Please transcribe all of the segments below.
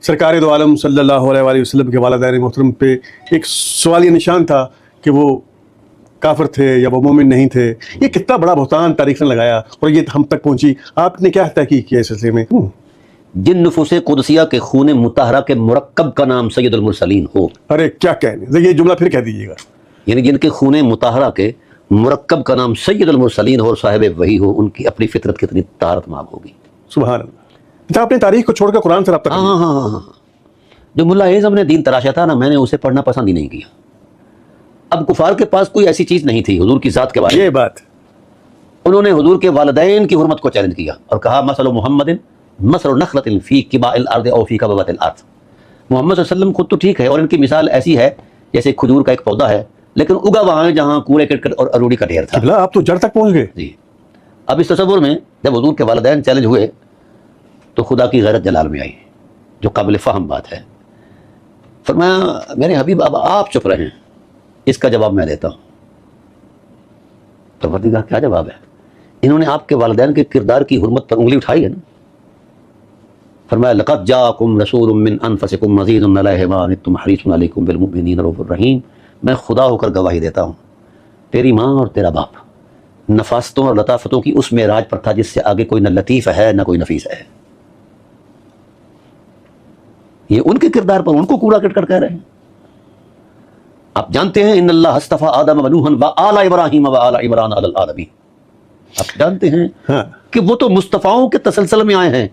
سرکار دو عالم صلی اللہ علیہ وآلہ وسلم کے والدین محترم پہ ایک سوالیہ نشان تھا کہ وہ کافر تھے یا وہ مومن نہیں تھے. یہ کتنا بڑا بہتان تاریخ نے لگایا اور یہ ہم تک پہنچی. آپ نے کیا تحقیق کیا اس سلسلے میں؟ جن نفوس قدسیہ کے خون مطہرہ کے مرکب کا نام سید المرسلین ہو. ارے کیا کہنے، یہ جملہ پھر کہہ دیجیے گا. یعنی جن کے خون مطہرہ کے مرکب کا نام سید المرسلین ہو اور صاحب وحی ہو، ان کی اپنی فطرت کتنی طہارت مآب ہوگی. سبحان اللہ. اچھا، آپ نے تاریخ کو چھوڑ کر قرآن سے رابطہ کر لیا. ہاں. جو ملا اعظم نے دین تراشا تھا نا، میں نے اسے پڑھنا پسند ہی نہیں کیا. اب کفار کے پاس کوئی ایسی چیز نہیں تھی حضور کی ذات کے بارے میں. یہ بات انہوں نے حضور کے والدین کی حرمت کو چیلنج کیا اور کہا مثل محمد مثل نخلۃ فی قباء الارض او فی کبوۃ الارض. محمد صلی اللہ علیہ وسلم خود تو ٹھیک ہے، اور ان کی مثال ایسی ہے جیسے کھجور کا ایک پودا ہے، لیکن اگا وہاں ہے جہاں کوڑے کرکٹ اور اروڑی کا ڈھیر تھا. قبلہ، آپ تو جڑ تک پہنچ گئے. جی. اب اس تصور میں جب حضور کے والدین چیلنج ہوئے تو خدا کی غیرت جلال میں آئی، جو قابل فہم بات ہے. فرمایا میرے حبیب اب آپ چپ رہے ہیں، اس کا جواب میں دیتا ہوں. پروردگار کیا جواب ہے؟ انہوں نے آپ کے والدین کے کردار کی حرمت پر انگلی اٹھائی ہے نا. فرمایا لقد جاءکم رسول من انفسکم عزیز علیہ ما عنتم حریص علیکم بالمؤمنین رؤوف الرحیم. میں خدا ہو کر گواہی دیتا ہوں، تیری ماں اور تیرا باپ نفاستوں اور لطافتوں کی اس معراج پر تھا جس سے آگے کوئی نہ لطیف ہے نہ کوئی نفیس ہے. یہ ان کے کردار پر ان کو کوڑا کٹ کر کہہ رہے ہیں. آپ جانتے ہیں ان اللہ اصطفیٰ آدم و نوحا وآل ابراہیم وآل عمران علی العالمین. آپ جانتے ہیں کہ وہ تو مصطفیٰؤں کے تسلسل میں آئے ہیں،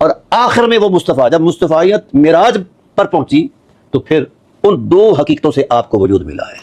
اور آخر میں وہ مصطفیٰ جب مصطفیت معراج پر پہنچی تو پھر ان دو حقیقتوں سے آپ کو وجود ملا ہے.